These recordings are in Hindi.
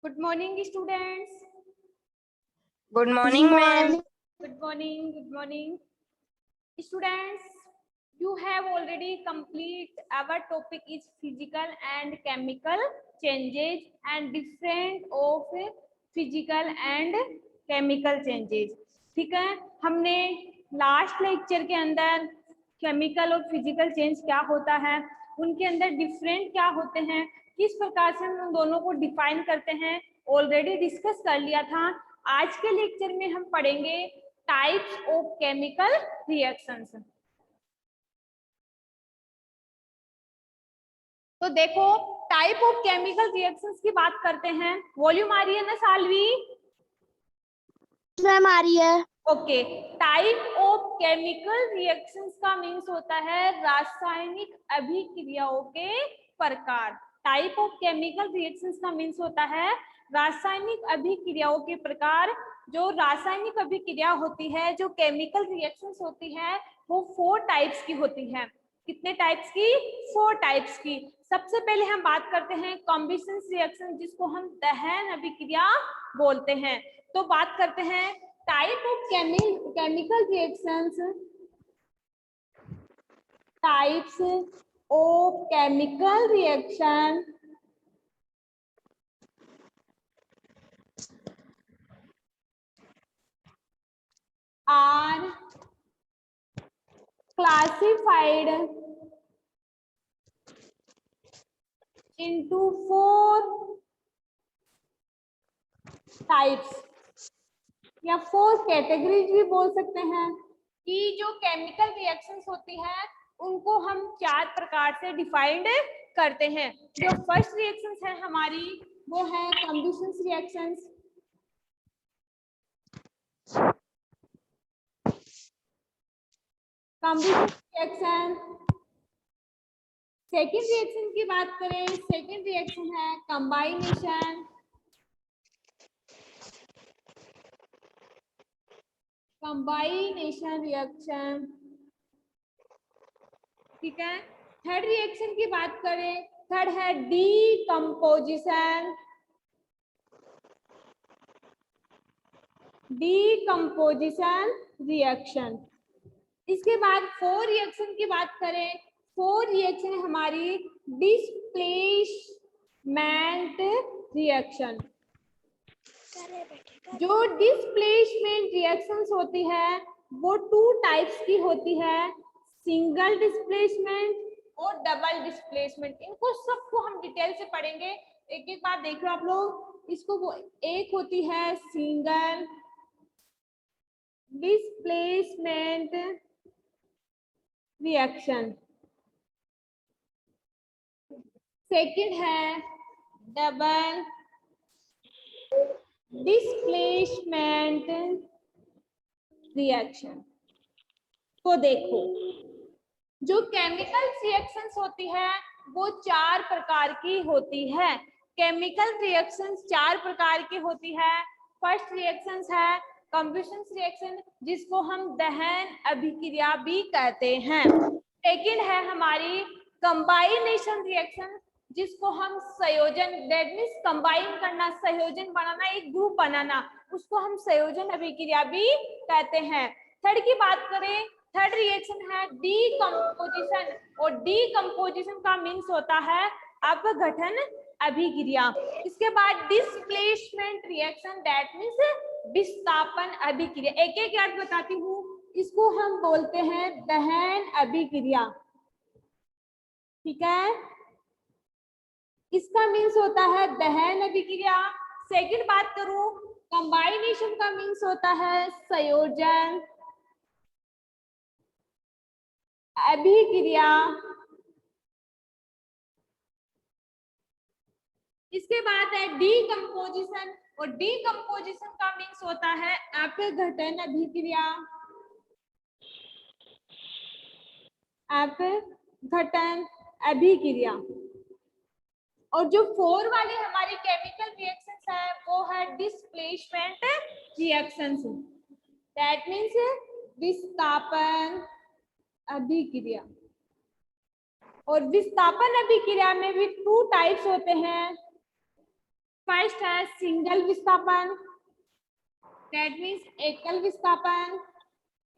Good morning, students. Good morning, ma'am. Good morning. Good morning, students. You have already complete. Our topic is physical and chemical changes and different of physical and chemical changes. ठीक है, हमने लास्ट लेक्चर के अंदर केमिकल और फिजिकल चेंज क्या होता है, उनके अंदर डिफरेंट क्या होते हैं, किस प्रकार से हम उन दोनों को डिफाइन करते हैं, ऑलरेडी डिस्कस कर लिया था। आज के लेक्चर में हम पढ़ेंगे टाइप्स ऑफ केमिकल रिएक्शंस। तो देखो, टाइप ऑफ केमिकल रिएक्शंस की बात करते हैं। वॉल्यूम आ रही है ना सालवी? मैम आ रही है। Okay, type of chemical reactions का मीन्स होता है रासायनिक अभिक्रियाओं के प्रकार। टाइप ऑफ केमिकल रिएक्शंस का मीन्स होता है रासायनिक अभिक्रियाओं के प्रकार। जो रासायनिक अभिक्रिया होती है, जो केमिकल रिएक्शंस होती है, वो 4 टाइप्स की होती है। कितने टाइप्स की? 4 टाइप्स की। सबसे पहले हम बात करते हैं कॉम्बिशन रिएक्शन, जिसको हम दहन अभिक्रिया बोलते हैं। तो बात करते हैं type of chemical reactions. Types of chemical reaction are classified into 4 types या 4 कैटेगरीज भी बोल सकते हैं। कि जो केमिकल रिएक्शंस होती है उनको हम 4 प्रकार से डिफाइंड करते हैं। जो फर्स्ट रिएक्शंस है हमारी, वो है combination reactions. Combination reaction. Second reaction की बात करें, सेकेंड रिएक्शन है कंबाइनेशन। कंबाइनेशन रिएक्शन, ठीक है। थर्ड रिएक्शन की बात करें, थर्ड है डीकंपोजिशन। Decomposition reaction. इसके बाद 4 रिएक्शन की बात करें, 4 रिएक्शन है हमारी डिस्प्लेसमेंट रिएक्शन। जो डिस्प्लेसमेंट रिएक्शंस होती है वो 2 टाइप्स की होती है, सिंगल डिस्प्लेसमेंट और डबल डिस्प्लेसमेंट। इनको सबको हम डिटेल से पढ़ेंगे, एक एक बार देख लो आप लोग। इसको वो एक होती है सिंगल डिस्प्लेसमेंट रिएक्शन, सेकंड है डबल डिस्प्लेसमेंट रिएक्शन। तो देखो, जो केमिकल रिएक्शंस होती है वो 4 प्रकार की होती है। केमिकल रिएक्शंस 4 प्रकार की होती है। फर्स्ट रिएक्शंस है कॉम्बिशन रिएक्शन, जिसको हम दहन अभिक्रिया भी कहते हैं। सेकंड है हमारी कंबाइनेशन रिएक्शन, जिसको हम संयोजन, दैट मींस कंबाइन करना, संयोजन बनाना, एक ग्रुप बनाना, उसको हम संयोजन अभिक्रिया भी कहते हैं। थर्ड की बात करें, थर्ड रिएक्शन है डीकंपोजिशन, और डीकंपोजिशन का मीन्स होता है अपघटन अभिक्रिया। इसके बाद डिस्प्लेसमेंट रिएक्शन, दैट मीन्स विस्थापन अभिक्रिया। एक एक याद बताती हूँ, इसको हम बोलते हैं दहन अभिक्रिया, ठीक है। इसका मीन्स होता है दहन अभिक्रिया। सेकंड बात करूं, कंबाइनेशन का मीन्स होता है संयोजन अभिक्रिया। इसके बाद है डीकंपोजिशन, और डीकंपोजिशन का मीन्स होता है अपघटन अभिक्रिया। अपघटन अभिक्रिया। और जो 4 वाली हमारी केमिकल रिएक्शंस है वो है डिस्प्लेसमेंट रिएक्शंस, दैट मीन्स विस्थापन अभिक्रिया। और विस्थापन अभिक्रिया में भी 2 टाइप्स होते हैं, फर्स्ट है सिंगल विस्थापन, दैट मीन्स एकल विस्थापन,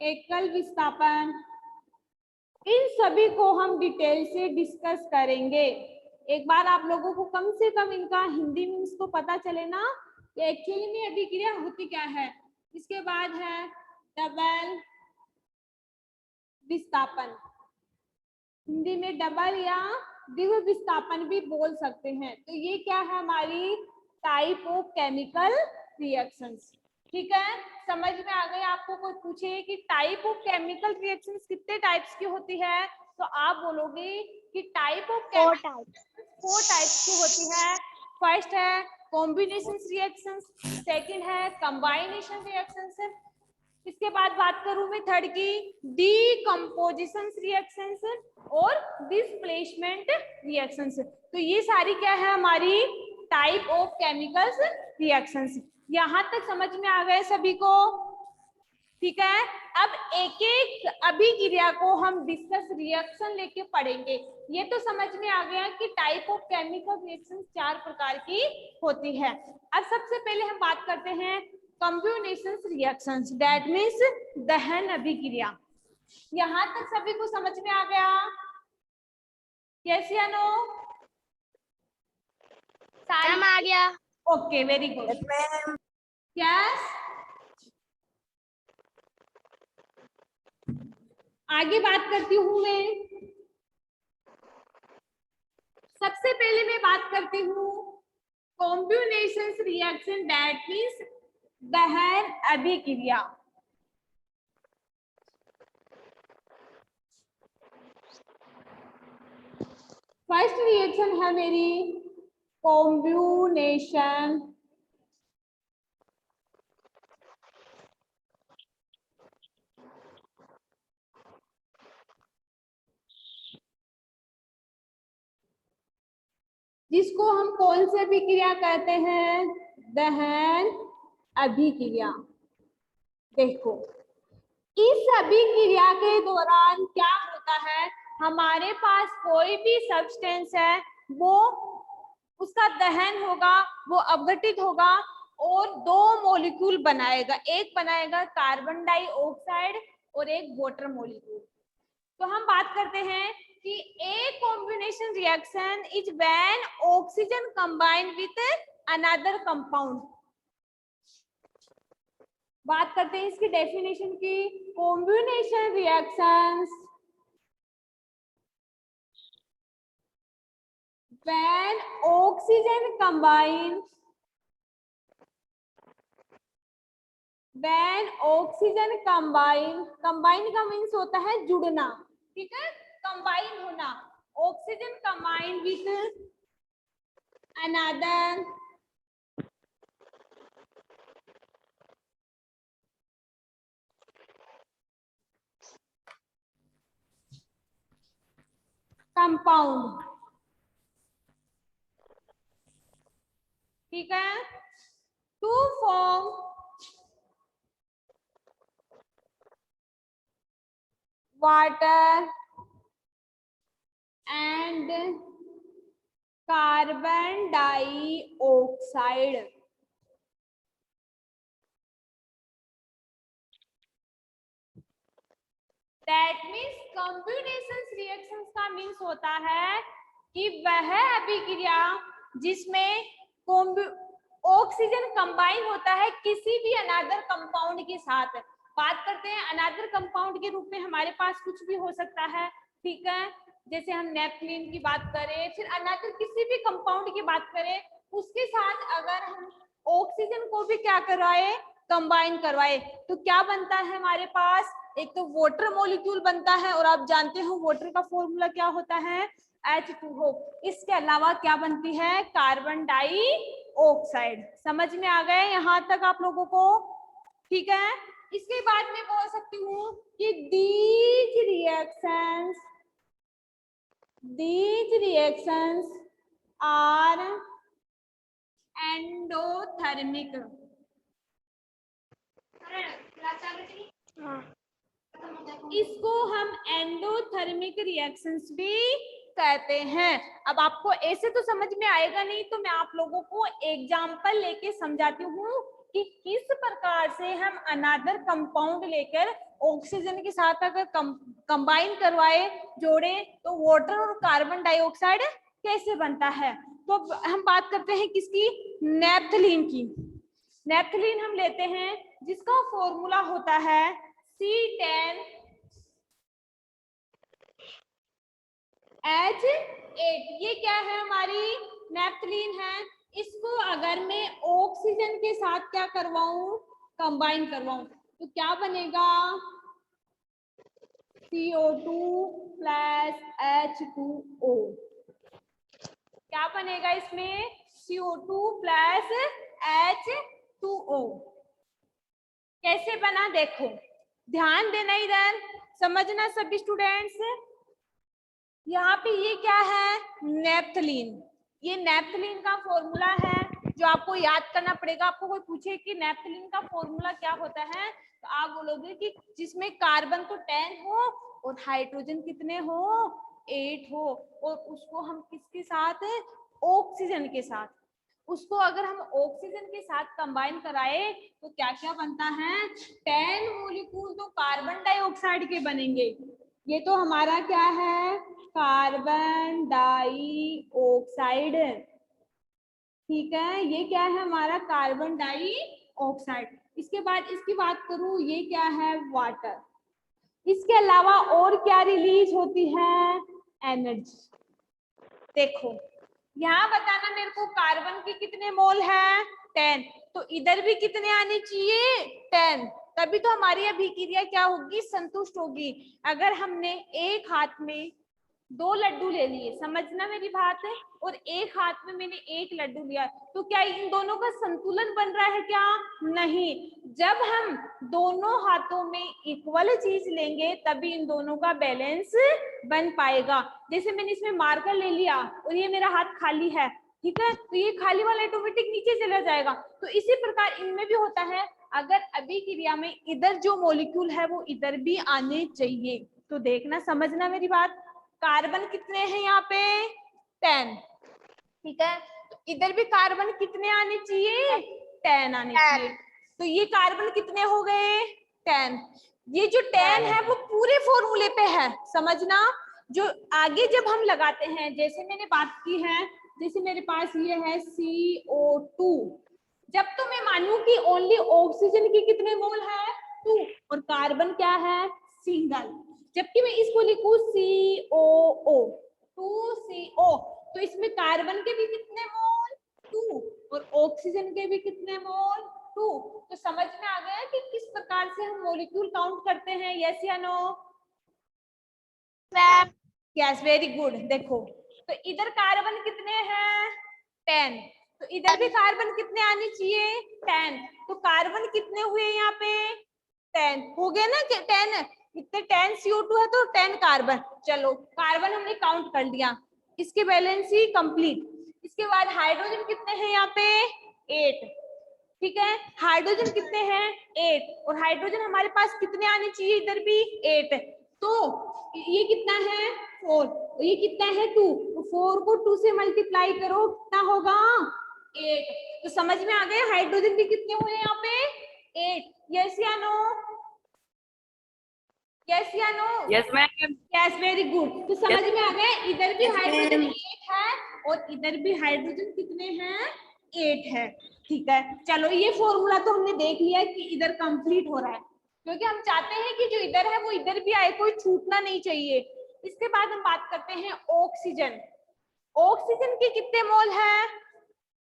एकल विस्थापन। इन सभी को हम डिटेल से डिस्कस करेंगे। एक बार आप लोगों को कम से कम इनका हिंदी मीन्स तो पता चले ना कि एक्चुअली में अभिक्रिया होती क्या है। इसके बाद है डबल विस्थापन, हिंदी में डबल या द्वितीय विस्थापन भी बोल सकते हैं। तो ये क्या है हमारी टाइप ऑफ केमिकल रिएक्शंस। ठीक है, समझ में आ गए। आपको कोई पूछे कि टाइप ऑफ केमिकल रिएक्शंस कितने टाइप्स की होती है, तो आप बोलोगे कि टाइप ऑफ फोर टाइप्स की होती है। फर्स्ट है कॉम्बिनेशन रिएक्शंस, सेकंड है कंबाइनेशन रिएक्शंस, इसके बाद बात करूं मैं थर्ड की डीकंपोजिशन रिएक्शंस और डिस्प्लेसमेंट रिएक्शंस। तो ये सारी क्या है हमारी टाइप ऑफ केमिकल्स रिएक्शंस। यहां तक समझ में आ गए सभी को? ठीक है, अब एक एक अभिक्रिया को हम डिस्कस रिएक्शन लेके पढ़ेंगे। ये तो समझ में आ गया कि टाइप ऑफ केमिकल रिएक्शन 4 प्रकार की होती है। अब सबसे पहले हम बात करते हैं कॉम्बिनेशन रिएक्शंस, दैट मीन्स दहन अभिक्रिया। यहां तक सभी को समझ में आ गया? यस या नो? मैम आ गया। Okay, very good. यस, आगे बात करती हूँ मैं। सबसे पहले मैं बात करती हूँ कॉम्बिनेशन रिएक्शन, दैट मीन्स दहन अभिक्रिया। फर्स्ट रिएक्शन है मेरी कॉम्बिनेशन जिसको हम कौन सी अभिक्रिया कहते हैं? दहन अभिक्रिया। देखो, इस अभिक्रिया के दौरान क्या होता है, हमारे पास कोई भी सब्सटेंस है वो उसका दहन होगा, वो अपघटित होगा और 2 मॉलिक्यूल बनाएगा। एक बनाएगा कार्बन डाइऑक्साइड और एक वाटर मॉलिक्यूल। तो हम बात करते हैं कि a combination reaction is when oxygen combine with another compound. बात करते हैं इसकी डेफिनेशन की। Combination reactions when oxygen combine combine का मीन्स होता है जुड़ना, ठीक है, कंबाइन होना। Oxygen combine with another compound, ठीक है, to form water and carbon dioxide. That means combination reactions का मीन्स होता है कि वह अभिक्रिया जिसमें ऑक्सीजन कंबाइन होता है किसी भी अनदर कंपाउंड के साथ। बात करते हैं अनदर कंपाउंड के रूप में हमारे पास कुछ भी हो सकता है, ठीक है, जैसे हम नेपथलीन की बात करें, फिर अनदर किसी भी कंपाउंड की बात करें, उसके साथ अगर हम ऑक्सीजन को भी क्या करवाए, कंबाइन करवाए, तो क्या बनता है हमारे पास? एक तो वाटर मॉलिक्यूल बनता है, और आप जानते हो वाटर का फॉर्मूला क्या होता है? H2O। इसके अलावा क्या बनती है? Carbon dioxide. समझ में आ गए यहाँ तक आप लोगों को? ठीक है, इसके बाद मैं बोल सकती हूँ कि these reactions are endothermic। इसको हम एंडोथर्मिक रिएक्शंस भी कहते हैं। अब आपको ऐसे तो समझ में आएगा नहीं, तो मैं आप लोगों को एग्जाम्पल लेके समझाती हूँ कि किस प्रकार से हम अनदर कंपाउंड लेकर ऑक्सीजन के साथ अगर कंबाइन करवाए, जोड़े, तो वाटर और कार्बन डाइऑक्साइड कैसे बनता है। तो हम बात करते हैं किसकी, नेप्थलीन की। नेप्थलीन हम लेते हैं जिसका फॉर्मूला होता है C10H8। ये क्या है, हमारी नेप्थलीन है। इसको अगर मैं ऑक्सीजन के साथ क्या करवाऊं, कंबाइन करवाऊं, तो क्या बनेगा, CO2 प्लस H2O। क्या बनेगा इसमें, CO2 प्लस H2O। कैसे बना देखो, ध्यान देना, इधर समझना सभी स्टूडेंट्स। यहाँ पे ये क्या है, नेप्थलीन। ये नेप्थलीन का फॉर्मूला है जो आपको याद करना पड़ेगा। आपको कोई पूछे कि नेप्थलीन का फॉर्मूला क्या होता है, तो आप बोलोगे कि जिसमें कार्बन तो 10 हो और हाइड्रोजन कितने हो, 8 हो, और उसको हम किसके साथ, ऑक्सीजन के साथ, उसको अगर हम ऑक्सीजन के साथ कंबाइन कराए तो क्या क्या बनता है, 10 मॉलिक्यूल तो कार्बन डाइऑक्साइड के बनेंगे। ये तो हमारा क्या है, कार्बन डाइऑक्साइड, ठीक है, ये क्या है हमारा कार्बन डाइऑक्साइड। इसके बाद इसकी बात करूं, ये क्या है, वाटर। इसके अलावा और क्या रिलीज होती है, एनर्जी। देखो यहाँ बताना मेरे को, कार्बन के कितने मोल है, 10, तो इधर भी कितने आने चाहिए, 10, तभी तो हमारी अभिक्रिया क्या होगी, संतुष्ट होगी। अगर हमने एक हाथ में 2 लड्डू ले लिए, समझना मेरी बात है, और एक हाथ में मैंने 1 लड्डू लिया, तो क्या इन दोनों का संतुलन बन रहा है क्या, नहीं। जब हम दोनों हाथों में इक्वल चीज लेंगे तभी इन दोनों का बैलेंस बन पाएगा। जैसे मैंने इसमें मार्कर ले लिया और ये मेरा हाथ खाली है, ठीक है, तो ये खाली वाला ऑटोमेटिक नीचे चला जाएगा। तो इसी प्रकार इनमें भी होता है, अगर अभिक्रिया में इधर जो मॉलिक्यूल है वो इधर भी आने चाहिए। तो देखना, समझना मेरी बात। कार्बन कितने हैं यहाँ पे, 10, ठीक है, तो इधर भी कार्बन कितने आने चाहिए, 10 आने चाहिए। तो ये कार्बन कितने हो गए, 10। ये जो 10 है वो पूरे फॉर्मूले पे है, समझना। जो आगे जब हम लगाते हैं, जैसे मैंने बात की है, जैसे मेरे पास ये है CO2, जब तो मैं मानूं कि ओनली ऑक्सीजन की कितने मोल है, 2, और कार्बन क्या है, सिंगल, जबकि मैं इसको लिखूं COO, 2CO, तो इसमें कार्बन के भी कितने मोल, 2, और ऑक्सीजन के भी कितने मोल, 2। तो समझ में आ गया कि किस प्रकार से हम मॉलिक्यूल काउंट करते हैं, यस या नो, यस, वेरी गुड। देखो तो इधर कार्बन कितने हैं, 10, तो इधर भी कार्बन कितने आने चाहिए, 10, तो कार्बन कितने हुए यहाँ पे, 10 हो गए ना, 10, इतने 10 CO2 है तो 10 कार्बन। चलो कार्बन हमने काउंट कर लिया, इसके बैलेंस ही कंप्लीट। इसके बाद हाइड्रोजन कितने हैं यहाँ पे, 8, ठीक है, हाइड्रोजन कितने हैं, 8, और हाइड्रोजन हमारे पास कितने आने चाहिए, इधर भी 8, तो ये कितना है, 4, और ये कितना है, 2, तो 4 को 2 से मल्टीप्लाई करो, कितना होगा, 8। तो समझ में आ गया हाइड्रोजन भी कितने हुए यहाँ पे, 8, यस या नो, यस या no, Yes, ma'am. Yes, very good. तो समझ में आ गया, इधर भी Yes, हाइड्रोजन ma'am. 8 है और इधर भी हाइड्रोजन कितने हैं, 8 है, ठीक है। चलो ये फॉर्मूला तो हमने देख लिया कि इधर कंप्लीट हो रहा है, क्योंकि हम चाहते हैं कि जो इधर है वो इधर भी आए, कोई छूटना नहीं चाहिए। इसके बाद हम बात करते हैं ऑक्सीजन। ऑक्सीजन के कितने मोल है,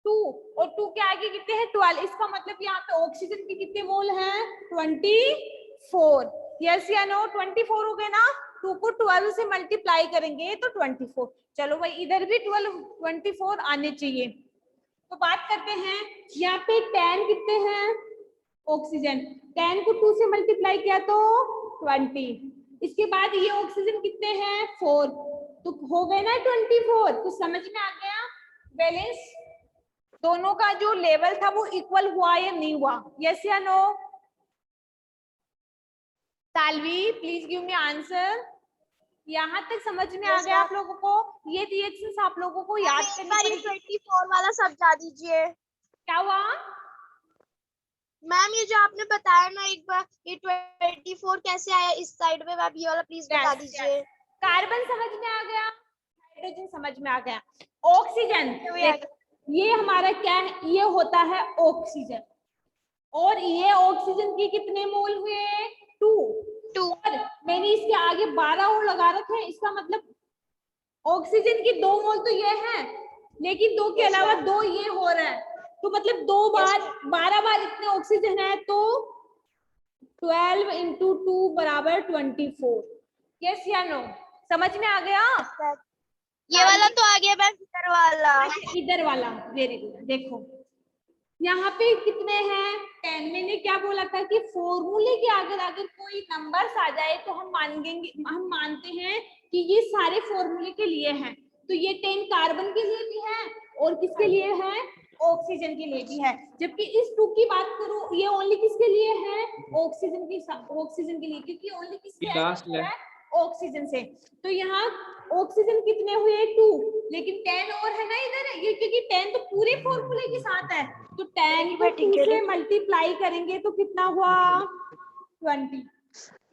2, और 2 के आगे कितने हैं, 12, इसका मतलब यहाँ पे ऑक्सीजन के कितने मोल हैं, 24, यस या नो, 24 हो गए ना, 2 को 12 से मल्टीप्लाई करेंगे तो 24। चलो भाई इधर भी 24 आने चाहिए। तो बात करते हैं, यहाँ पे 10 कितने हैं, ऑक्सीजन, 10 को 2 से मल्टीप्लाई किया तो 20, इसके बाद ये ऑक्सीजन कितने हैं, 4, तो हो गए ना 24। तो समझ में आ गया बैलेंस, दोनों का जो लेवल था वो इक्वल हुआ या नहीं हुआ, यस या no, Salvi please give me answer, यहाँ तक समझ में आ गया आप लोगों को? ये रिएक्शंस आप लोगों को याद करनी पड़ेगी। 24 वाला समझा दीजिए। क्या हुआ मैम ये जो आपने बताया ना एक बार, ये 24 कैसे आया इस साइड में, मैम ये वाला प्लीज बता दीजिए। कार्बन समझ में आ गया, हाइड्रोजन समझ में आ गया, ऑक्सीजन ये हमारा क्या है, ये होता है ऑक्सीजन, और ये ऑक्सीजन की कितने मोल हुए? 2। और मैंने इसके आगे 12 और लगा रखे हैं, इसका मतलब ऑक्सीजन की 2 मोल तो ये है, लेकिन 2 के अलावा 2 ये हो रहा है, तो मतलब 2 बार 12 बार इतने ऑक्सीजन है, तो 12 इंटू 2 बराबर 24। यस या नो? समझ में आ गया? ये वाला तो आ गया मैम, इधर वाला। इधर वाला वेरी गुड। देखो यहाँ पे कितने हैं? 10। मैंने क्या बोला था कि फॉर्मूले के आगे अगर कोई नंबर्स आ जाए तो हम मानते हैं कि ये सारे फॉर्मूले के लिए हैं। तो ये 10 कार्बन के लिए भी है और किसके लिए है? ऑक्सीजन के लिए भी है। जबकि इस 2 की बात करूं, ये ओनली किसके लिए है? ऑक्सीजन के लिए, क्योंकि ओनली किसके है? ऑक्सीजन से। तो यहाँ ऑक्सीजन कितने हुए? 2, लेकिन 10 और है ना इधर, ये क्योंकि 10 तो पूरे फॉर्मूले के साथ है, तो 10 को 2 से मल्टीप्लाई करेंगे तो कितना हुआ? 20।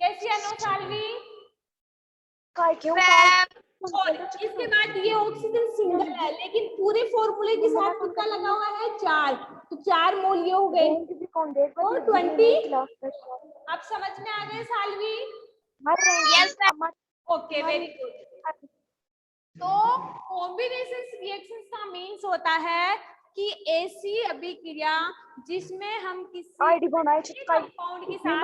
कैसे या नो सालवी? और इसके बाद ये ऑक्सीजन सिंगल है, लेकिन पूरे फॉर्मूले के साथ कितना लगा हुआ है? 4, तो 4 मोल ये हो गए और 20। अब समझ में आ गए Salvi? Yes ma'am. Okay very good. तो कॉम्बिनेशन रिएक्शंस का मीन्स होता है कि ऐसी अभिक्रिया जिसमें हम किसी कंपाउंड के साथ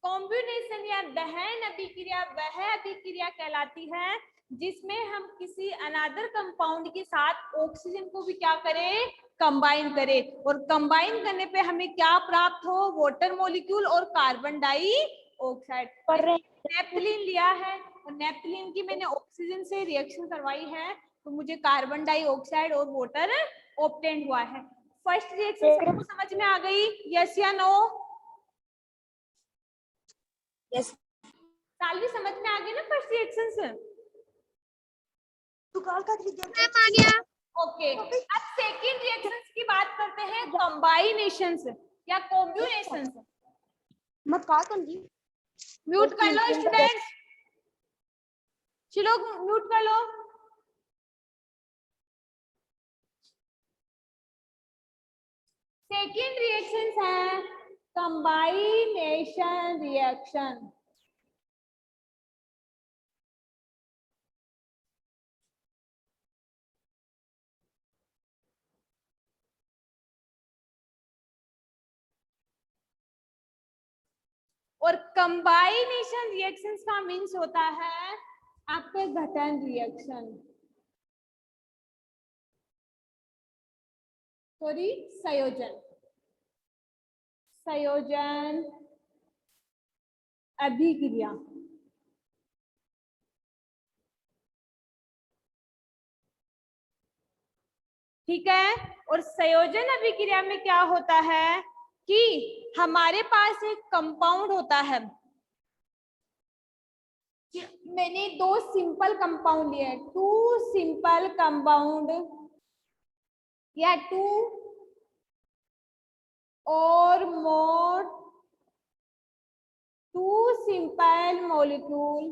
कॉम्बिनेशन या दहन अभिक्रिया वह अभिक्रिया कहलाती है जिसमें हम किसी अनदर कंपाउंड के साथ ऑक्सीजन को भी क्या करें? कंबाइन करें, और कंबाइन करने पे हमें क्या प्राप्त हो? वाटर मॉलिक्यूल और कार्बन डाइऑक्साइड। नेप्थलीन लिया है और नेप्थलीन की मैंने ऑक्सीजन से रिएक्शन करवाई है, तो मुझे कार्बन डाइऑक्साइड और वाटर ऑब्टेन हुआ है। फर्स्ट रिएक्शन सबको समझ में आ गई? यस या नो? यस सालवी समझ में आ गई ना फर्स्ट रिएक्शन से? आ गया। ओके, अब सेकंड रिएक्शंस की बात करते हैं, कंबाइनेशंस या कॉम्बिनेशंस। मत कहा कंदी म्यूट कर लो स्टूडेंट्स, चलो म्यूट कर लो। सेकंड रिएक्शंस है कंबाइनेशन रिएक्शन। और कंबाइनेशन रिएक्शंस का मीन्स होता है आपका घटन रिएक्शन, सॉरी संयोजन, संयोजन अभिक्रिया। ठीक है, और संयोजन अभिक्रिया में क्या होता है कि हमारे पास एक कंपाउंड होता है, मैंने 2 सिंपल कंपाउंड लिए, 2 सिंपल कंपाउंड या 2 और मोर 2 simple molecule,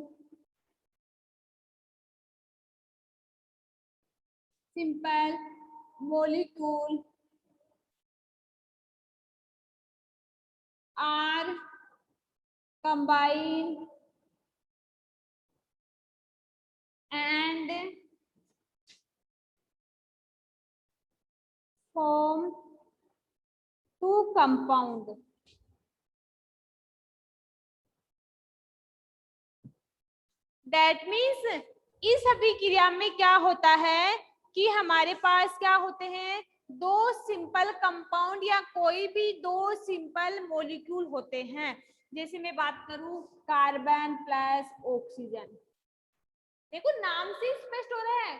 simple molecule are combined and form 2 compound. That means इस अभिक्रिया में क्या होता है कि हमारे पास क्या होते हैं? 2 सिंपल कंपाउंड या कोई भी 2 सिंपल मॉलिक्यूल होते हैं। जैसे मैं बात करूं कार्बन प्लस ऑक्सीजन, देखो नाम से स्पष्ट हो रहा है,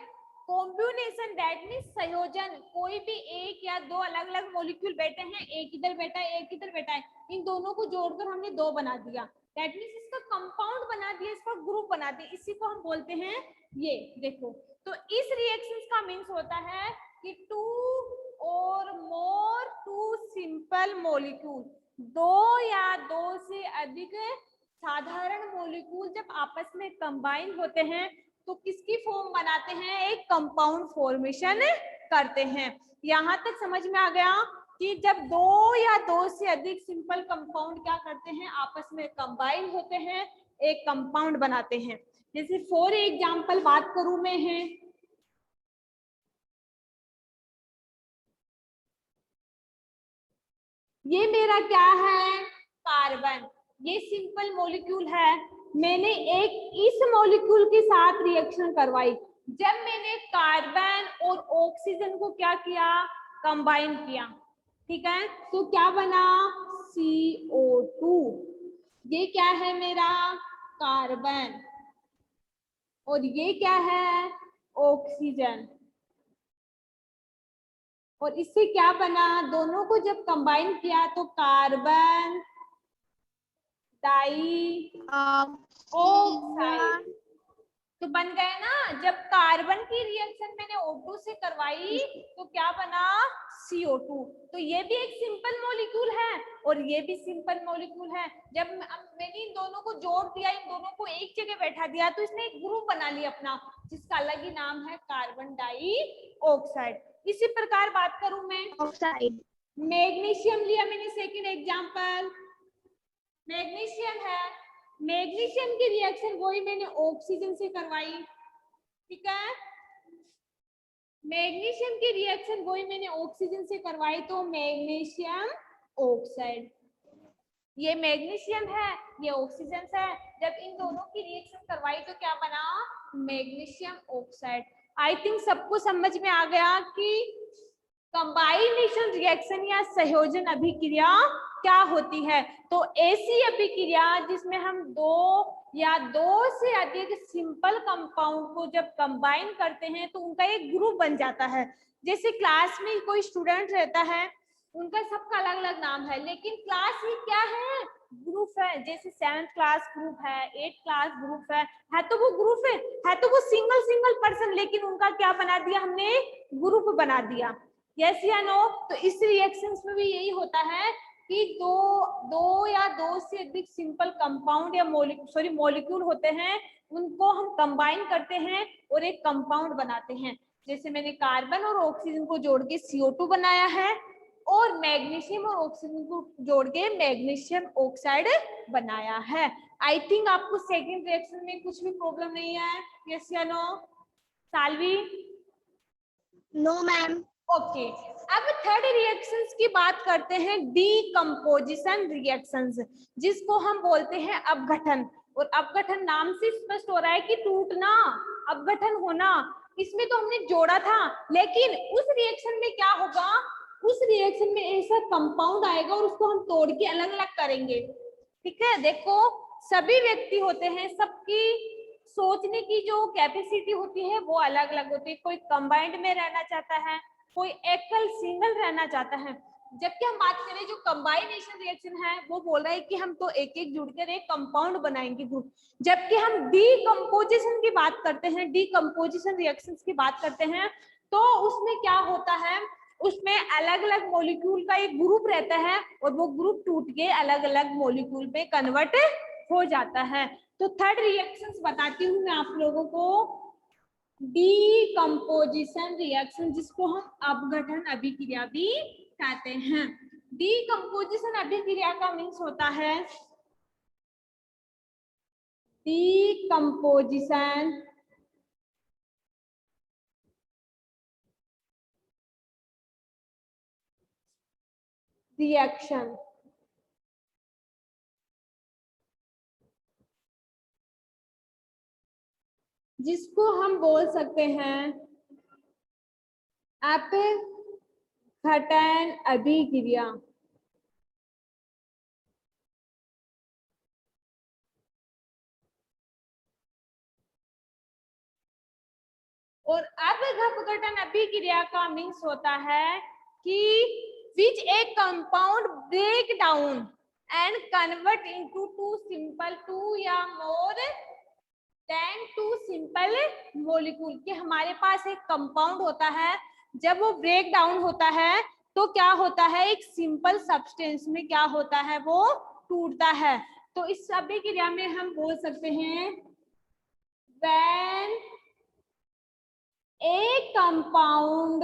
कॉम्बिनेशन दैट मीन्स संयोजन, कोई भी एक या दो अलग अलग मॉलिक्यूल बैठे हैं, एक इधर बैठा है एक इधर बैठा है, इन दोनों को जोड़कर हमने दो बना दिया, दैट मीन्स इसका कंपाउंड बना दिया, इसका ग्रुप बना दिया, इसी को हम बोलते हैं ये देखो। तो इस रिएक्शन का मीन्स होता है कि टू और मोर टू सिंपल मॉलिक्यूल, दो या दो से अधिक साधारण मॉलिक्यूल जब आपस में कंबाइन होते हैं तो किसकी फॉर्म बनाते हैं, एक कंपाउंड फॉर्मेशन करते हैं। यहाँ तक समझ में आ गया कि जब दो या दो से अधिक सिंपल कंपाउंड क्या करते हैं, आपस में कंबाइन होते हैं, एक कंपाउंड बनाते हैं। जैसे फॉर एग्जांपल बात करूं मैं है, ये मेरा क्या है, कार्बन, ये सिंपल मॉलिक्यूल है, मैंने एक इस मॉलिक्यूल के साथ रिएक्शन करवाई, जब मैंने कार्बन और ऑक्सीजन को क्या किया, कंबाइन किया, ठीक है, तो क्या बना, CO2, ये क्या है मेरा कार्बन और ये क्या है ऑक्सीजन, और इससे क्या बना, दोनों को जब कंबाइन किया तो कार्बन डाई ऑक्साइड तो बन गए ना। जब कार्बन की रिएक्शन मैंने O2 से करवाई तो क्या बना, CO2। तो ये भी एक सिंपल मॉलिक्यूल है और ये भी सिंपल मॉलिक्यूल है। जब मैंने इन दोनों को जोड़ दिया, इन दोनों को एक जगह बैठा दिया तो इसने एक ग्रुप बना लिया अपना, जिसका अलग ही नाम है कार्बन डाई ऑक्साइड। इसी प्रकार बात करूं मैं ऑक्साइड, मैग्नीशियम लिया मैंने सेकंड एग्जांपल, मैग्नीशियम है, मैग्नीशियम की रिएक्शन वही मैंने ऑक्सीजन से करवाई, ठीक है, मैग्नीशियम की रिएक्शन वही मैंने ऑक्सीजन से करवाई तो मैग्नीशियम ऑक्साइड। ये मैग्नीशियम है, ये ऑक्सीजन है, जब इन दोनों की रिएक्शन करवाई तो क्या बना, मैग्नीशियम ऑक्साइड। आई थिंक सबको समझ में आ गया कि कंबाइनेशन रिएक्शन या संयोजन अभिक्रिया क्या होती है। तो ऐसी अभिक्रिया जिसमें हम दो या दो से अधिक सिंपल कंपाउंड को जब कंबाइन करते हैं तो उनका एक ग्रुप बन जाता है। जैसे क्लास में कोई स्टूडेंट रहता है, उनका सबका अलग अलग नाम है, लेकिन क्लास ही क्या है, ग्रुप है। जैसे 7th क्लास ग्रुप है, 8th क्लास ग्रुप है तो वो ग्रुप है तो वो सिंगल सिंगल पर्सन, लेकिन उनका क्या बना दिया हमने, ग्रुप बना दिया। यस या नो। तो इस रिएक्शंस में भी यही होता है कि दो या दो से अधिक सिंपल कंपाउंड या मॉलिक्यूल होते हैं, उनको हम कंबाइन करते हैं और एक कंपाउंड बनाते हैं। जैसे मैंने कार्बन और ऑक्सीजन को जोड़ के CO2 बनाया है और मैग्नीशियम और ऑक्सीजन को जोड़ के मैग्नीशियम ऑक्साइड बनाया है। आई थिंक आपको सेकेंड रिएक्शन में कुछ भी प्रॉब्लम नहीं है। यस या no Salvi? No ma'am. Okay, अब थर्ड रिएक्शंस की बात करते हैं, डीकंपोजिशन रिएक्शंस, जिसको हम बोलते हैं अपघटन। और अपघटन नाम से स्पष्ट हो रहा है कि टूटना, अपघटन होना। इसमें तो हमने जोड़ा था, लेकिन उस रिएक्शन में क्या होगा, उस रिएक्शन में ऐसा कंपाउंड आएगा और उसको हम तोड़ के अलग अलग करेंगे, ठीक है। देखो सभी व्यक्ति होते हैं, सबकी सोचने की जो कैपेसिटी होती है वो अलग अलग होती है। कोई कंबाइंड में रहना चाहता है, कोई एकल सिंगल रहना चाहता है। जबकि हम बात करें जो कंबाइनेशन रिएक्शन है, वो बोल रहा है कि हम तो एक एक जुड़कर एक कंपाउंड बनाएंगे ग्रुप। जबकि हम डीकंपोजिशन की बात करते हैं, डीकंपोजिशन रिएक्शंस की बात करते हैं, तो उसमें क्या होता है, उसमें अलग अलग मॉलिक्यूल का एक ग्रुप रहता है और वो ग्रुप टूट के अलग अलग मॉलिक्यूल में कन्वर्ट हो जाता है। तो थर्ड रिएक्शंस बताती हूँ मैं आप लोगों को, डीकंपोजिशन रिएक्शन, जिसको हम अपघटन अभिक्रिया भी कहते हैं। डीकंपोजिशन अभिक्रिया का मीन्स होता है, डीकंपोजिशन रिएक्शन जिसको हम बोल सकते हैं अपघटन अभिक्रिया। और अब अपघटन अभिक्रिया का मीन्स होता है कि which a compound break down and convert into two या more than two simple molecule। कि हमारे पास एक कंपाउंड होता है, जब वो ब्रेक डाउन होता है तो क्या होता है, एक सिंपल सब्सटेंस में क्या होता है, वो टूटता है। तो इस अभिक्रिया में हम बोल सकते हैं when a compound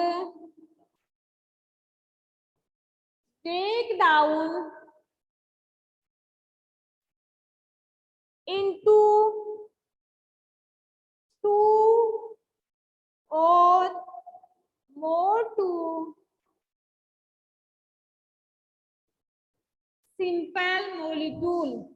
break down into two or more two simple molecule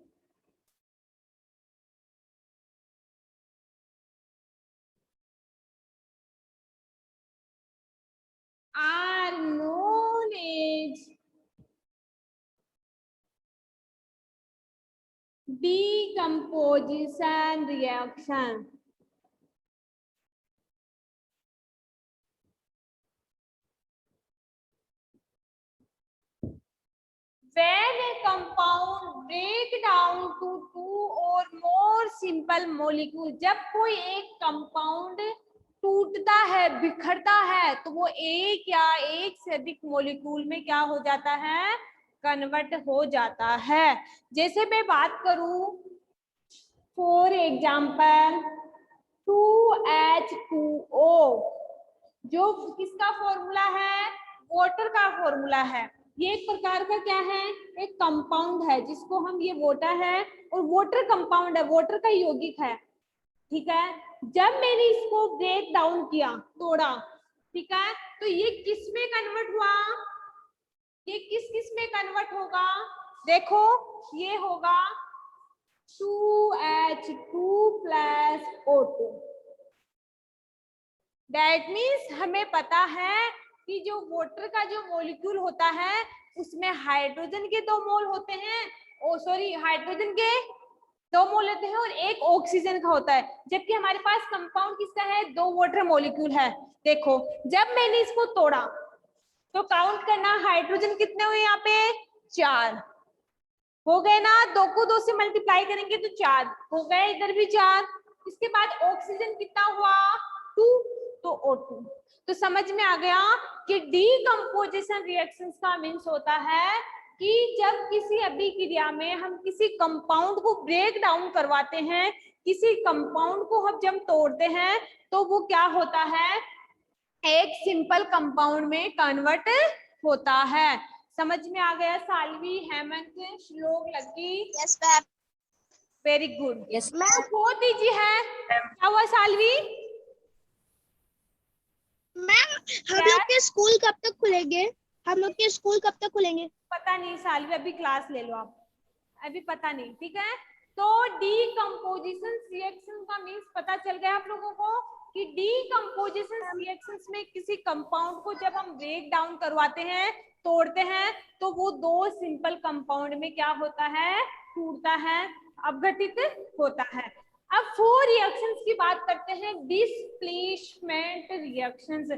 are known as decomposition reaction। When a compound break down to two or more simple molecule, जब कोई एक कंपाउंड टूटता है, बिखरता है, तो वो एक या एक से अधिक मॉलिक्यूल में क्या हो जाता है, कन्वर्ट हो जाता है। जैसे मैं बात करूं, फॉर एग्जाम्पल 2H2O, जो किसका फॉर्मूला है, वाटर का फॉर्मूला है। ये एक प्रकार का क्या है, एक कंपाउंड है जिसको हम, ये वाटर है और वाटर कंपाउंड है, वाटर का यौगिक है, ठीक है। जब मैंने इसको ब्रेक डाउन किया, तोड़ा, ठीक है, तो ये किस में कन्वर्ट हुआ, ये किस किस में कन्वर्ट होगा, देखो ये होगा 2H2 plus O2। That means हमें पता है कि जो वाटर का जो मॉलिक्यूल होता है उसमें हाइड्रोजन के 2 मोल होते हैं, हाइड्रोजन के 2 मोल होते हैं और एक ऑक्सीजन का होता है, जबकि हमारे पास कंपाउंड किसका है, 2 वाटर मॉलिक्यूल है। देखो जब मैंने इसको तोड़ा तो काउंट करना, हाइड्रोजन कितने हुए, यहाँ पे 4 हो गए ना, 2 को 2 से मल्टीप्लाई करेंगे तो 4 हो गए, इधर भी 4। इसके बाद ऑक्सीजन कितना हुआ, 2, तो O2। तो समझ में आ गया कि डीकंपोजिशन रिएक्शंस का मीन्स होता है कि जब किसी अभिक्रिया में हम किसी कंपाउंड को ब्रेक डाउन करवाते हैं, किसी कंपाउंड को हम जब तोड़ते हैं तो वो क्या होता है, एक सिंपल कंपाउंड में कन्वर्ट होता है। समझ में आ गया सालवी, हेमंत, श्लोक, lucky? Yes ma'am. Very good. Yes ma'am. बहुत इजी है। क्या हुआ सालवी? मैम हम लोग के स्कूल कब तक खुलेंगे, हम लोग के स्कूल कब तक खुलेंगे? पता नहीं सालवी, अभी क्लास ले लो आप, अभी पता नहीं, ठीक है। तो डीकंपोजिशन रिएक्शन का मींस पता चल गया आप लोगों को कि डीकंपोजिशन रिएक्शंस में किसी कंपाउंड को जब हम ब्रेक डाउन करवाते हैं, तोड़ते हैं, तो वो 2 सिंपल कंपाउंड में क्या होता है, टूटता है, अपघटित होता है। अब 4 रिएक्शंस की बात करते हैं, डिस्प्लेसमेंट रिएक्शंस।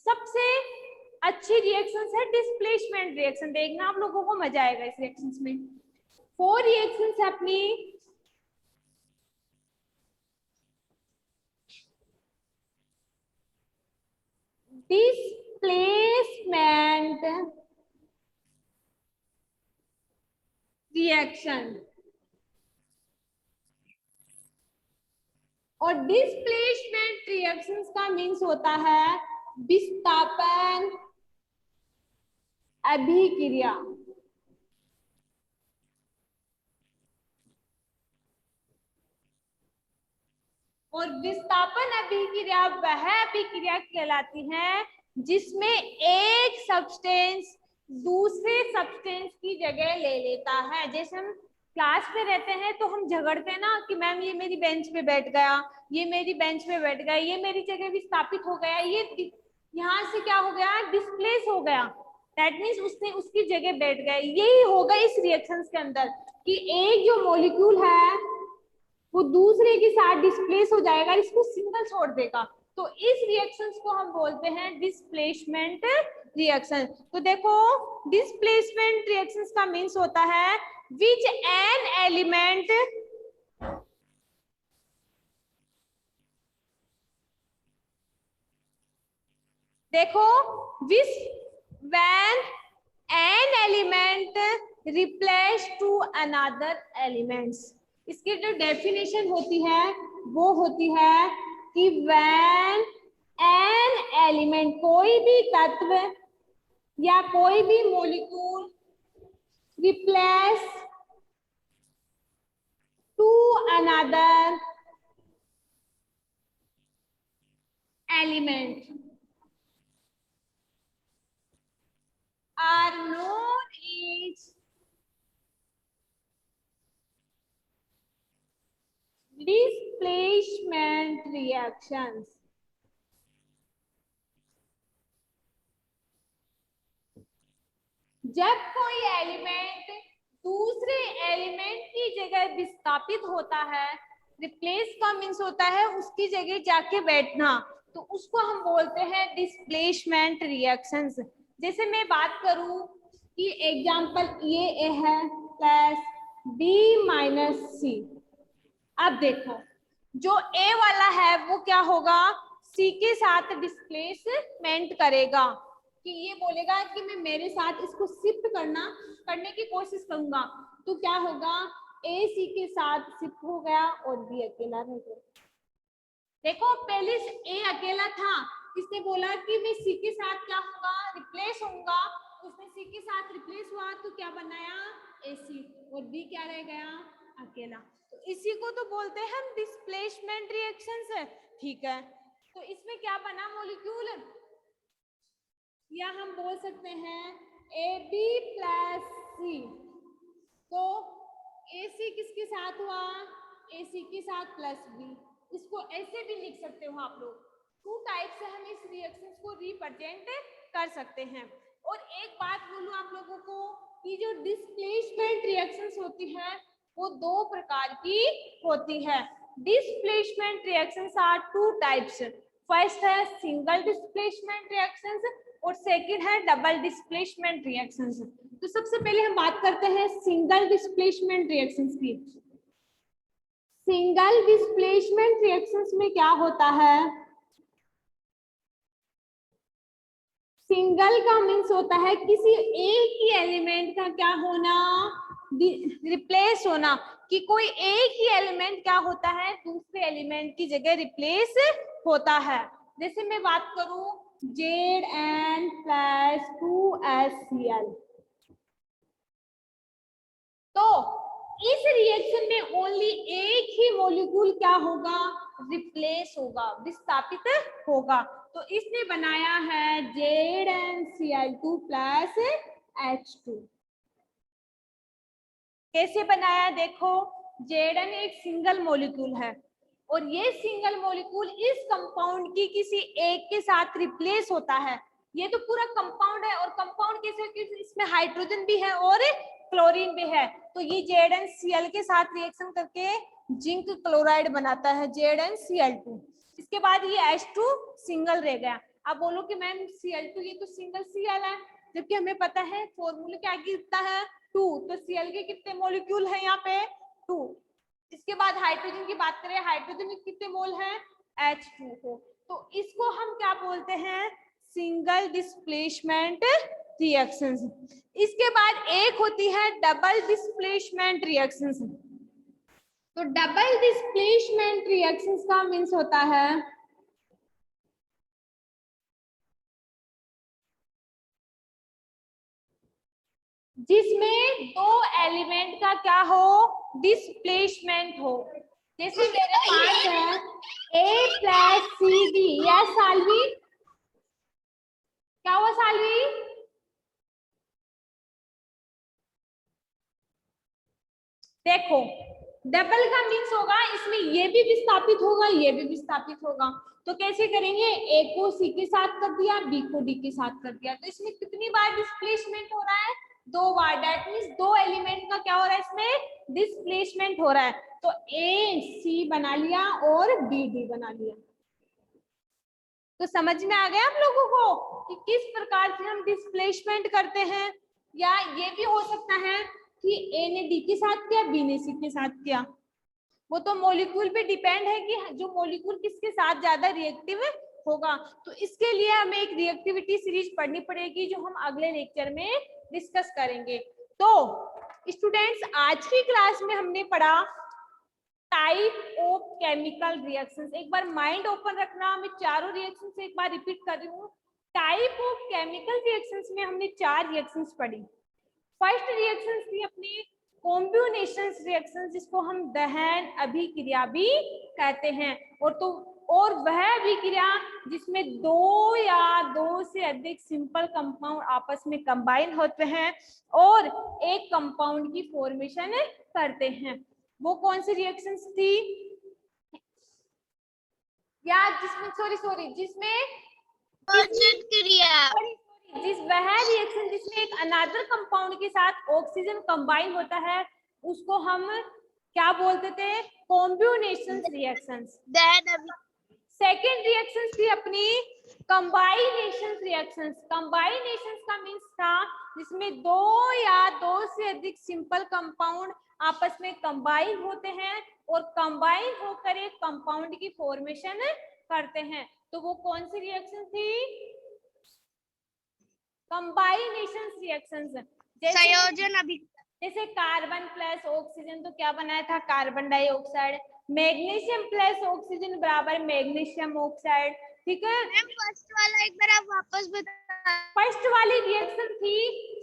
सबसे अच्छी रिएक्शंस है डिस्प्लेसमेंट रिएक्शन, देखना आप लोगों को मजा आएगा इस रिएक्शंस में। 4 रिएक्शंस है अपनी, डिस्प्लेसमेंट रिएक्शन, और डिस्प्लेसमेंट रिएक्शंस का मीन्स होता है विस्थापन अभिक्रिया। और विस्थापन अभिक्रिया वह अभिक्रिया कहलाती है जिसमें एक सब्सटेंस दूसरे सब्सटेंस की जगह ले लेता है। जैसे हम क्लास में रहते हैं तो हम झगड़ते हैं ना कि मैम ये मेरी बेंच पे बैठ गया, ये मेरी बेंच पे बैठ गया, ये मेरी जगह विस्थापित हो गया, ये यहाँ से क्या हो गया, डिस्प्लेस हो गया, दैट मीन्स उसने उसकी जगह बैठ गया। यही होगा इस रिएक्शंस के अंदर कि एक जो मॉलिक्यूल है वो दूसरे के साथ डिस्प्लेस हो जाएगा, इसको सिंगल छोड़ देगा। तो इस रिएक्शंस को हम बोलते हैं डिस्प्लेसमेंट रिएक्शन। तो देखो डिस्प्लेसमेंट रिएक्शंस का मीन्स होता है विच एन एलिमेंट देखो which when an element replace to another elements. इसकी जो डेफिनेशन होती है वो होती है कि व्हेन एन एलिमेंट कोई भी तत्व या कोई भी molecule replace to another element are known as displacement reactions। जब कोई एलिमेंट दूसरे एलिमेंट की जगह विस्थापित होता है, रिप्लेस का मीन्स होता है उसकी जगह जाके बैठना, तो उसको हम बोलते हैं डिस्प्लेसमेंट रिएक्शंस। जैसे मैं बात करूं कि एग्जांपल ये है प्लस बी माइनस सी। अब देखो जो ए वाला है वो क्या होगा, सी के साथ डिस्प्लेसमेंट करेगा, कि ये बोलेगा कि मैं मेरे साथ इसको शिफ्ट करने की कोशिश करूंगा, तो क्या होगा ए सी के साथ शिफ्ट हो गया और बी अकेला रह गया। देखो पहले ए अकेला था, इसने बोला कि मैं सी के साथ क्या होगा रिप्लेस होऊंगा, उसने सी के साथ रिप्लेस हुआ तो क्या बनाया ए सी, और बी क्या रह गया अकेला। तो इसी को तो बोलते हैं हम डिस्प्लेसमेंट रिएक्शंस है, ठीक है। तो इसमें क्या बना मॉलिक्यूल, या हम बोल सकते हैं ए बी प्लस सी। तो ए सी किसके साथ हुआ, ए सी के साथ प्लस बी। इसको ऐसे भी लिख सकते हो आप लोग, टू टाइप से हम इस रिएक्शंस को रिप्रेजेंट कर सकते हैं। और एक बात बोलूं आप लोगों को कि जो डिस्प्लेसमेंट रिएक्शंस होती है वो दो प्रकार की होती है। Displacement reactions are two types, first है सिंगल डिस्प्लेसमेंट रिएक्शंस और सेकंड है डबल डिस्प्लेसमेंट रिएक्शंस। तो सबसे पहले हम बात करते हैं सिंगल डिस्प्लेसमेंट रिएक्शंस की। सिंगल डिस्प्लेसमेंट रिएक्शंस में क्या होता है, सिंगल का मीन्स होता है किसी एक ही एलिमेंट का क्या होना, रिप्लेस होना, कि कोई एक ही एलिमेंट क्या होता है दूसरे एलिमेंट की जगह रिप्लेस होता है। जैसे मैं बात करूं Zn प्लस 2HCl, तो इस रिएक्शन में ओनली एक ही मॉलिक्यूल क्या होगा रिप्लेस होगा, विस्थापित होगा। तो इसने बनाया है ZnCl2 प्लस H2। कैसे बनाया देखो, Zn एक सिंगल मॉलिक्यूल है और ये सिंगल मॉलिक्यूल इस कंपाउंड की किसी एक के साथ रिप्लेस होता है। ये तो पूरा कंपाउंड है, और कंपाउंड कैसे, इसमें हाइड्रोजन भी है और क्लोरीन भी है, तो ये ZnCl के साथ रिएक्शन करके जिंक क्लोराइड बनाता है ZnCl2। इसके बाद ये H2 सिंगल रह गया। अब बोलो कि मैम Cl2 ये तो सिंगल Cl है, जबकि हमें पता है फॉर्मूले क्या कितना है 2, तो Cl के कितने मॉलिक्यूल है यहाँ पे 2। इसके बाद हाइड्रोजन की बात करें, हाइड्रोजन में कितने मोल हैं H2O। तो इसको हम क्या बोलते हैं सिंगल डिस्प्लेसमेंट रिएक्शंस। इसके बाद एक होती है डबल डिस्प्लेसमेंट रिएक्शंस। तो डबल डिस्प्लेसमेंट रिएक्शंस का मीन्स होता है जिसमें दो एलिमेंट का क्या हो डिस्प्लेसमेंट हो। जैसे मेरे पास है A plus C D, yes Salvi, क्या हुआ सालवी, देखो डबल का मीन्स होगा इसमें ये भी विस्थापित होगा ये भी विस्थापित होगा। तो कैसे करेंगे, ए को सी के साथ कर दिया बी को डी के साथ कर दिया, तो इसमें कितनी बार डिस्प्लेसमेंट हो रहा है 2 बार। दैट मीन्स दो एलिमेंट का क्या हो रहा है इसमें डिस्प्लेसमेंट हो रहा है। तो ए सी बना लिया और बी डी बना लिया। तो समझ में आ गया आप लोगों को कि किस प्रकार से हम डिस्प्लेसमेंट करते हैं। या ये भी हो सकता है कि ए ने डी के साथ किया, बी ने सी के साथ किया, वो तो मॉलिक्यूल पे डिपेंड है कि जो मॉलिक्यूल किसके साथ ज्यादा रिएक्टिव होगा। तो इसके लिए हमें एक रिएक्टिविटी सीरीज पढ़नी पड़ेगी जो हम अगले लेक्चर में डिस्कस करेंगे। तो स्टूडेंट्स आज की क्लास में हमने पढ़ा टाइप ऑफ केमिकल रिएक्शंस। एक बार माइंड ओपन रखना, मैं चारों रिएक्शंस एक बार रिपीट कर रही हूँ। टाइप ऑफ केमिकल रिएक्शंस में हमने 4 रिएक्शंस पढ़ी। फर्स्ट रिएक्शंस थी अपनी कॉम्बिनेशन रिएक्शंस, जिसको हम दहन अभिक्रिया भी कहते हैं। और वह अभिक्रिया जिसमें 2 या 2 से अधिक सिंपल कंपाउंड आपस में कंबाइन होते हैं और एक कंपाउंड की फॉर्मेशन करते हैं, वो कौन सी रिएक्शंस थी? या जिसमें वह रिएक्शन जिसमें एक अनदर कंपाउंड के साथ ऑक्सीजन कंबाइन होता है उसको हम क्या बोलते थे? Combination reactions. सेकेंड रिएक्शन थी अपनी कंबाइनेशन रिएक्शंस। कंबाइनेशन का मीन्स था जिसमें 2 या 2 से अधिक सिंपल कंपाउंड आपस में कंबाइन होते हैं और कंबाइन होकर एक कंपाउंड की फॉर्मेशन करते हैं। तो वो कौन सी रिएक्शन थी? कंबाइनेशन रिएक्शंस। जैसे कार्बन प्लस ऑक्सीजन तो क्या बनाया था? Carbon dioxide. Magnesium plus oxygen बराबर मैग्नीशियम ऑक्साइड। ठीक है, फर्स्ट वाला एक बार आप वापस बता। फर्स्ट वाली रिएक्शन थी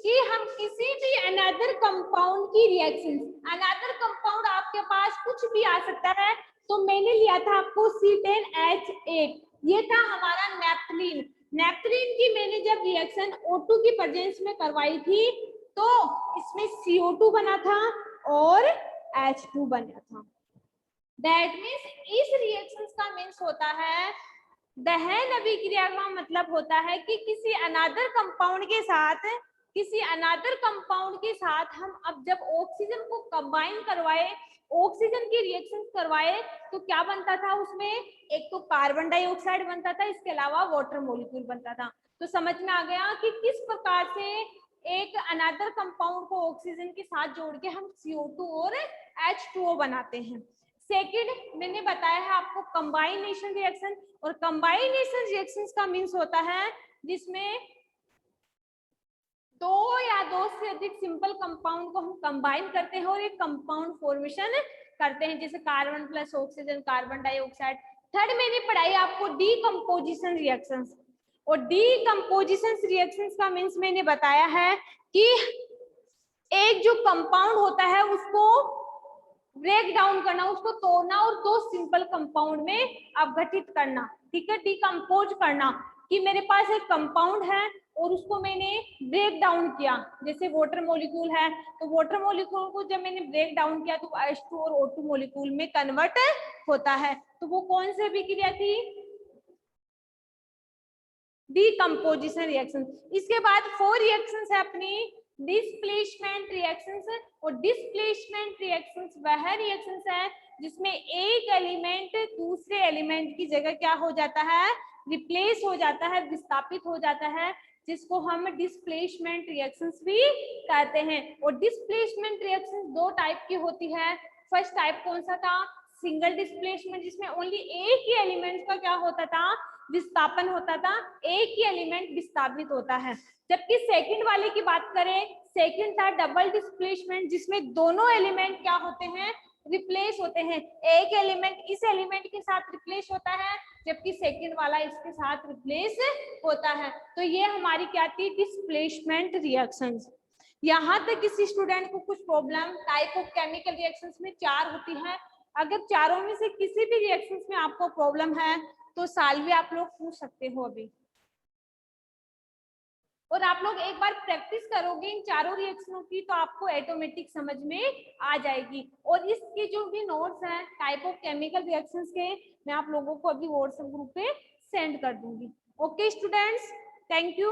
कि हम किसी भी अनदर कंपाउंड की रिएक्शन, अनदर कंपाउंड आपके पास कुछ भी आ सकता है। तो मैंने लिया था आपको C10H8, ये था हमारा नेप्थलीन। नेप्थलीन की मैंने जब रिएक्शन O2 की प्रेजेंस में करवाई थी तो इसमें CO2 बना था और H2 बना था। दैट मीन्स इस रिएक्शन का मीन्स होता है, दहन अभिक्रिया का मतलब होता है कि किसी अनदर कंपाउंड के साथ हम अब जब ऑक्सीजन को कंबाइन करवाए, ऑक्सीजन की रिएक्शन करवाए तो क्या बनता था उसमें? एक तो कार्बन डाइऑक्साइड बनता था, इसके अलावा वाटर मॉलिक्यूल बनता था। तो समझ में आ गया कि किस प्रकार से एक अनदर कंपाउंड को ऑक्सीजन के साथ जोड़ के हम CO2 और H2O बनाते हैं। सेकेंड मैंने बताया है आपको कंबाइनेशन रिएक्शन, और कंबाइनेशन रिएक्शंस का मीन्स होता है जिसमें 2 या 2 से अधिक सिंपल कंपाउंड को हम कंबाइन करते हैं और एक कंपाउंड फॉर्मेशन करते हैं, जैसे carbon plus oxygen, carbon dioxide. Third मैंने पढ़ाई आपको डीकंपोजिशन रिएक्शंस, और डीकंपोजिशन रिएक्शंस का मीन्स मैंने बताया है कि एक जो कंपाउंड होता है उसको ब्रेक डाउन करना, उसको तोड़ना और 2 सिंपल कंपाउंड में अपघटित करना। ठीक है, डिकम्पोज करना, कि मेरे पास एक कंपाउंड है और उसको मैंने ब्रेक डाउन किया, जैसे वाटर मॉलिक्यूल है तो वाटर मॉलिक्यूल को जब मैंने ब्रेक डाउन किया तो H2 और O2 मॉलिक्यूल में कन्वर्ट होता है। तो वो कौन सी अभिक्रिया थी? Decomposition reaction. इसके बाद 4 रिएक्शंस है अपनी डिस्प्लेसमेंट रिएक्शंस, और डिस्प्लेसमेंट रिएक्शंस वह रिएक्शंस है जिसमें एक एलिमेंट दूसरे एलिमेंट की जगह क्या हो जाता है? रिप्लेस हो जाता है, विस्थापित हो जाता है, जिसको हम डिस्प्लेसमेंट रिएक्शंस भी कहते हैं। और डिस्प्लेसमेंट रिएक्शंस 2 टाइप की होती है। फर्स्ट टाइप कौन सा था? सिंगल डिस्प्लेसमेंट, जिसमें ओनली एक ही एलिमेंट का क्या होता था? विस्थापन होता था, एक ही एलिमेंट विस्थापित होता है। जबकि सेकंड वाले की बात करें, सेकंड था डबल डिस्प्लेसमेंट, जिसमें दोनों एलिमेंट क्या होते हैं? रिप्लेस होते हैं। एक एलिमेंट इस एलिमेंट के साथ रिप्लेस होता है जबकि सेकंड वाला इसके साथ रिप्लेस होता है। तो ये हमारी क्या थी? Displacement reactions. यहाँ तक किसी स्टूडेंट को कुछ problem? Type of chemical reactions में 4 होती है। अगर चारों में से किसी भी रिएक्शंस में आपको प्रॉब्लम है तो सालवी आप लोग पूछ सकते हो अभी, और आप लोग एक बार प्रैक्टिस करोगे इन चारों रिएक्शनों की तो आपको ऑटोमेटिक समझ में आ जाएगी। और इसके जो भी नोट्स हैं टाइप ऑफ केमिकल रिएक्शंस के, मैं आप लोगों को अभी व्हाट्सएप ग्रुप पे सेंड कर दूंगी। Okay students, thank you.